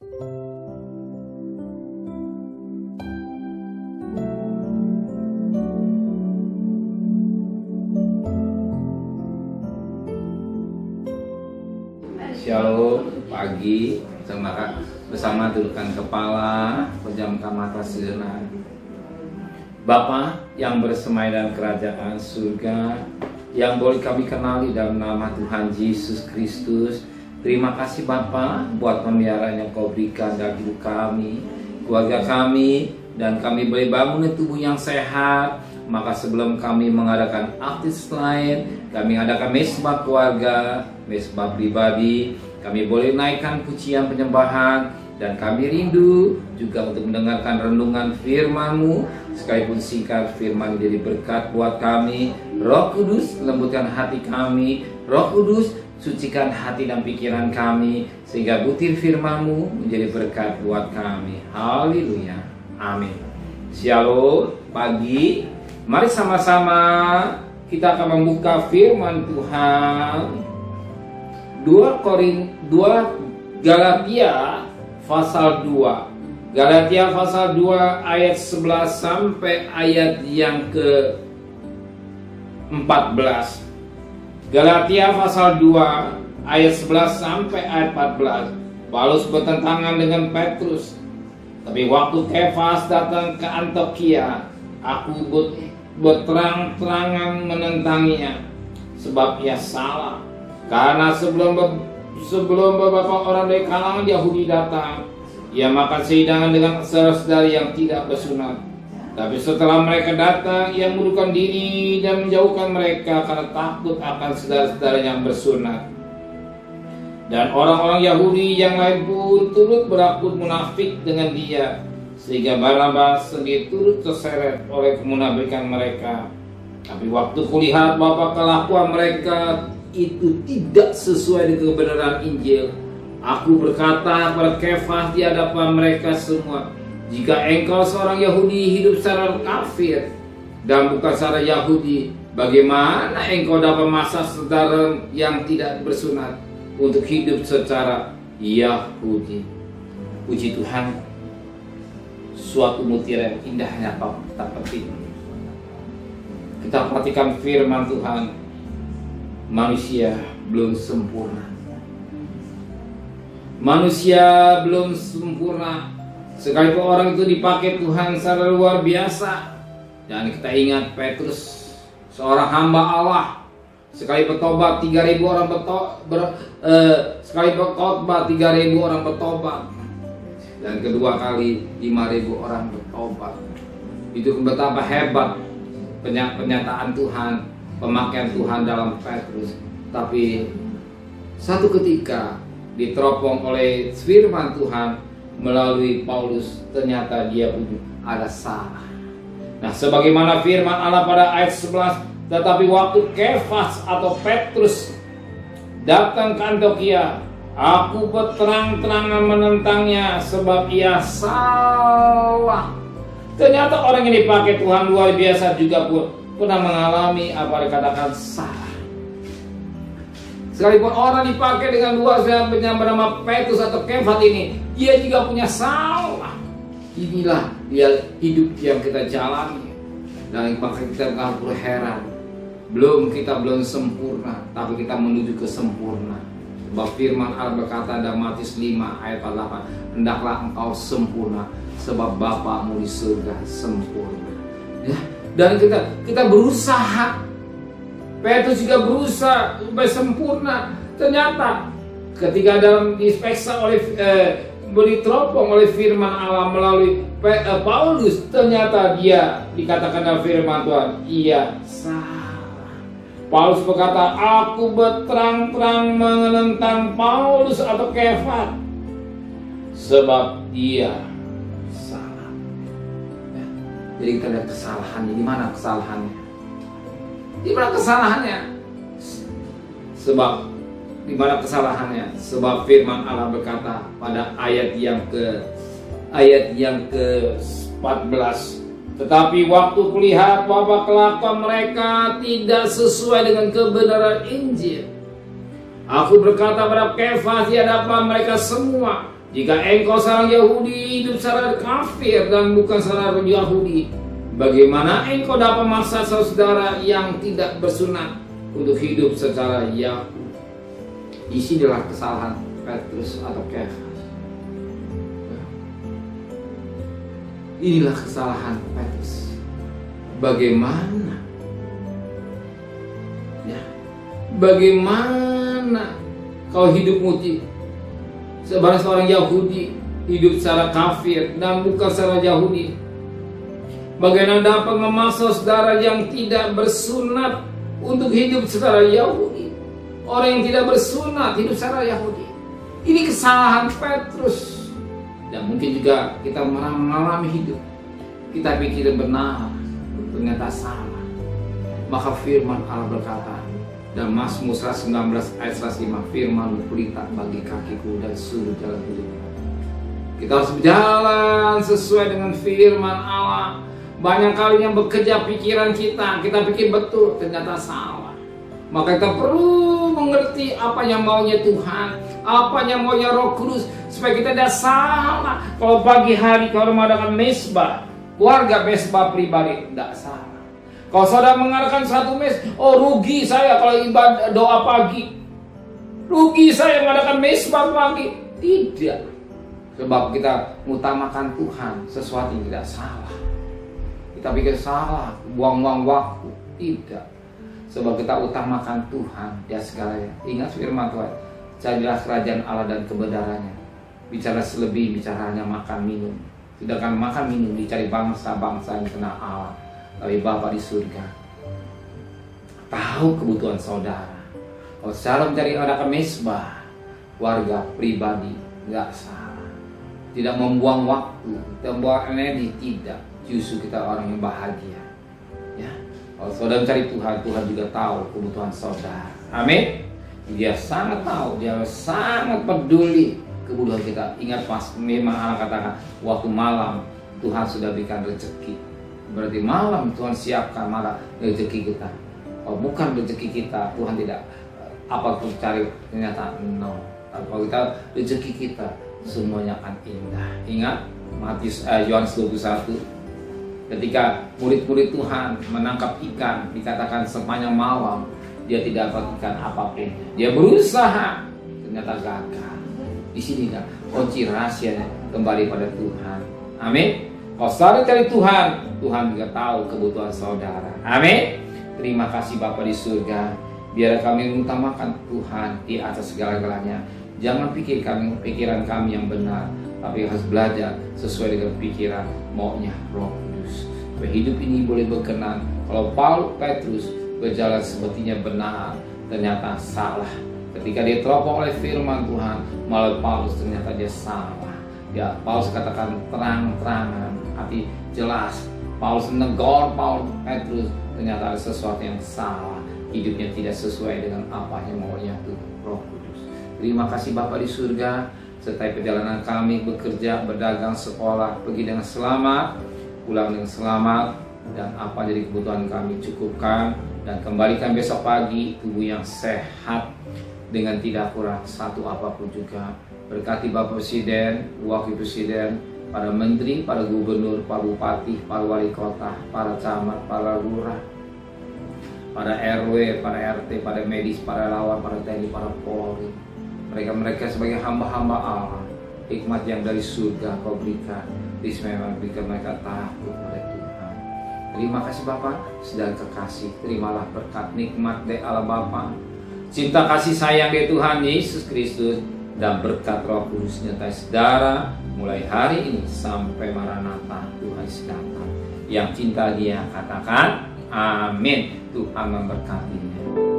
Shalom, pagi bersama tundukkan kepala, pejamkan mata sejenak. Bapa yang bersemai dalam kerajaan surga, yang boleh kami kenali dalam nama Tuhan Yesus Kristus. Terima kasih Bapa buat pemeliharaan yang Kau berikan dalam hidup kami, keluarga kami, dan kami boleh bangun tubuh yang sehat. Maka sebelum kami mengadakan aktivitas lain, kami adakan mesbah keluarga, mesbah pribadi, kami boleh naikkan pujian penyembahan, dan kami rindu juga untuk mendengarkan renungan firman-Mu. Sekalipun singkat, firman menjadi berkat buat kami. Roh Kudus, lembutkan hati kami. Roh Kudus, sucikan hati dan pikiran kami, sehingga butir firman-Mu menjadi berkat buat kami. Haleluya, amin. Shalom, pagi. Mari sama-sama kita akan membuka firman Tuhan 2 Galatia pasal 2. Galatia pasal 2 ayat 11 sampai ayat yang ke-14. Galatia pasal 2 ayat 11 sampai ayat 14. Paulus bertentangan dengan Petrus. Tapi waktu Kefas datang ke Antiokhia, aku berterang-terangan menentangnya, sebab ia salah. Karena sebelum beberapa orang dari kalangan Yahudi datang, ia makan sehidangan dengan saudara-saudari yang tidak bersunat. Tapi setelah mereka datang, ia mundurkan diri dan menjauhkan mereka karena takut akan saudara-saudara yang bersunat. Dan orang-orang Yahudi yang lain pun turut berakut munafik dengan dia, sehingga Barnabas sendiri turut terseret oleh kemunafikan mereka. Tapi waktu kulihat bahwa kelakuan mereka itu tidak sesuai dengan kebenaran Injil, aku berkata kepada Kefas di hadapan mereka semua, jika engkau seorang Yahudi hidup secara kafir dan bukan secara Yahudi, bagaimana engkau dapat memaksa saudara yang tidak bersunat untuk hidup secara Yahudi? Puji Tuhan, suatu mutiara yang indahnya tak penting. Kita perhatikan firman Tuhan. Manusia belum sempurna. Manusia belum sempurna. Sekalipun orang itu dipakai Tuhan secara luar biasa. Dan kita ingat Petrus, seorang hamba Allah, sekali bertobat 3.000 orang sekali berkhotbah 3.000 orang bertobat. Dan kedua kali 5.000 orang bertobat. Itu betapa hebat penyataan Tuhan, pemakaian Tuhan dalam Petrus. Tapi satu ketika diteropong oleh firman Tuhan melalui Paulus, ternyata dia pun ada salah. Nah, sebagaimana firman Allah pada ayat 11, tetapi waktu Kefas atau Petrus datang ke Antiokhia, aku berterang-terangan menentangnya, sebab ia salah. Ternyata orang yang dipakai Tuhan luar biasa juga pernah mengalami apa dikatakan salah. Sekalipun orang dipakai dengan luar biasa bernama Petrus atau Kefas ini, dia juga punya salah. Inilah dia hidup yang kita jalani. Dan maka kita akan berheran, kita belum sempurna, tapi kita menuju ke sempurna. Sebab firman Allah berkata dalam Matius 5 ayat 8, hendaklah engkau sempurna, sebab Bapakmu di surga sempurna. Ya, dan kita berusaha. Petrus juga berusaha supaya sempurna. Ternyata ketika dalam dispeksa oleh diteropong oleh firman Allah melalui Paulus, ternyata dia dikatakan dalam firman Tuhan, ia salah. Paulus berkata, aku berterang-terang menentang Paulus atau Kefas, sebab dia salah. Ya, jadi kita lihat kesalahannya. Di mana kesalahannya? Di mana kesalahannya? Di mana kesalahannya? Sebab firman Allah berkata pada ayat yang ke-14, tetapi waktu kulihat bahwa kelakuan mereka tidak sesuai dengan kebenaran Injil, aku berkata pada Kefas di hadapan mereka semua, Jika engkau seorang Yahudi hidup secara kafir dan bukan secara Yahudi, bagaimana engkau dapat memaksa saudara yang tidak bersunat untuk hidup secara Yahudi? Disinilah kesalahan Petrus atau Kefas. Inilah kesalahan Petrus. Bagaimana? Ya, bagaimana kau hidup sebagai seorang Yahudi hidup secara kafir dan bukan secara Yahudi? Bagaimana dapat memaksa saudara yang tidak bersunat untuk hidup secara Yahudi? Orang yang tidak bersunat hidup secara Yahudi. Ini kesalahan Petrus. Dan mungkin juga kita mengalami hidup, kita pikir benar, ternyata salah. Maka firman Allah berkata dalam Mazmur 119 ayat 105, firman pelita bagi kakiku dan suru jalan hidupku. Kita harus berjalan sesuai dengan firman Allah. Banyak kali yang bekerja pikiran kita pikir betul, ternyata salah. Maka kita perlu mengerti apa yang maunya Tuhan, apa yang maunya Roh Kudus, supaya kita tidak salah. Kalau pagi hari kalau mengadakan mesbah, keluarga mesbah pribadi, tidak salah. Kalau saudara mengadakan satu oh rugi saya kalau ibadah doa pagi, rugi saya mengadakan mesbah pagi. Tidak, sebab kita mengutamakan Tuhan, sesuatu yang tidak salah. Kita pikir salah, buang-buang waktu. Tidak, sebab kita utamakan Tuhan di segalanya. Ingat firman Tuhan, carilah kerajaan Allah dan kebenarannya. Bicara selebih, bicara hanya makan minum. Sedangkan makan minum dicari bangsa-bangsa yang kenal Allah. Tapi Bapa di surga tahu kebutuhan saudara. Kalau saudara mencari adakan mesbah, keluarga pribadi, nggak salah. Tidak membuang waktu, tidak membuang energi, tidak. Justru kita orang yang bahagia. Ya, kalau saudara mencari Tuhan, Tuhan juga tahu kebutuhan saudara. Amin. Dia sangat tahu, dia sangat peduli kebutuhan kita. Ingat pas memang Allah katakan waktu malam Tuhan sudah berikan rezeki. Berarti malam Tuhan siapkan malah rezeki kita. Kalau bukan rezeki kita, Tuhan tidak apa pun cari, ternyata no. Kalau kita rezeki kita semuanya akan indah. Ingat Yohanes 21, ketika murid-murid Tuhan menangkap ikan, dikatakan sepanjang malam dia tidak dapat ikan apapun. Dia berusaha, ternyata gagal. Di sini kan kunci rahasianya kembali pada Tuhan. Amin. Kalau saudara cari Tuhan, Tuhan juga tahu kebutuhan saudara. Amin. Terima kasih Bapa di surga. Biar kami mengutamakan Tuhan di atas segala-galanya. Jangan pikiran kami yang benar, tapi harus belajar sesuai dengan pikiran maunya Roh Kudus. Supaya hidup ini boleh berkenan. Kalau Petrus berjalan sepertinya benar, ternyata salah. Ketika dia teropong oleh firman Tuhan, malah Paulus ternyata dia salah. Ya, Paulus katakan terang-terangan, hati jelas. Paulus menegur Petrus, ternyata ada sesuatu yang salah. Hidupnya tidak sesuai dengan apa yang maunya Tuhan Roh Kudus. Terima kasih Bapa di surga. Sertai perjalanan kami bekerja, berdagang, sekolah, pergi dengan selamat, pulang dengan selamat, dan apa jadi kebutuhan kami cukupkan, dan kembalikan besok pagi tubuh yang sehat dengan tidak kurang satu apapun juga. Berkati Bapak Presiden, Wakil Presiden, para Menteri, para Gubernur, para Bupati, para Wali Kota, para Camat, para Lurah, para RW, para RT, para medis, para relawan, para TNI, para Polri. Mereka sebagai hamba-hamba Allah, hikmat yang dari surga Kau berikan. Memang berikan mereka takut pada Tuhan. Terima kasih Bapak, sedang kekasih. Terimalah berkat nikmat dari Allah Bapa, cinta kasih sayang dari Tuhan Yesus Kristus, dan berkat Roh Kudus nyertai saudara mulai hari ini sampai Maranatha Tuhan datang. Yang cinta Dia katakan amin. Tuhan memberkatinya.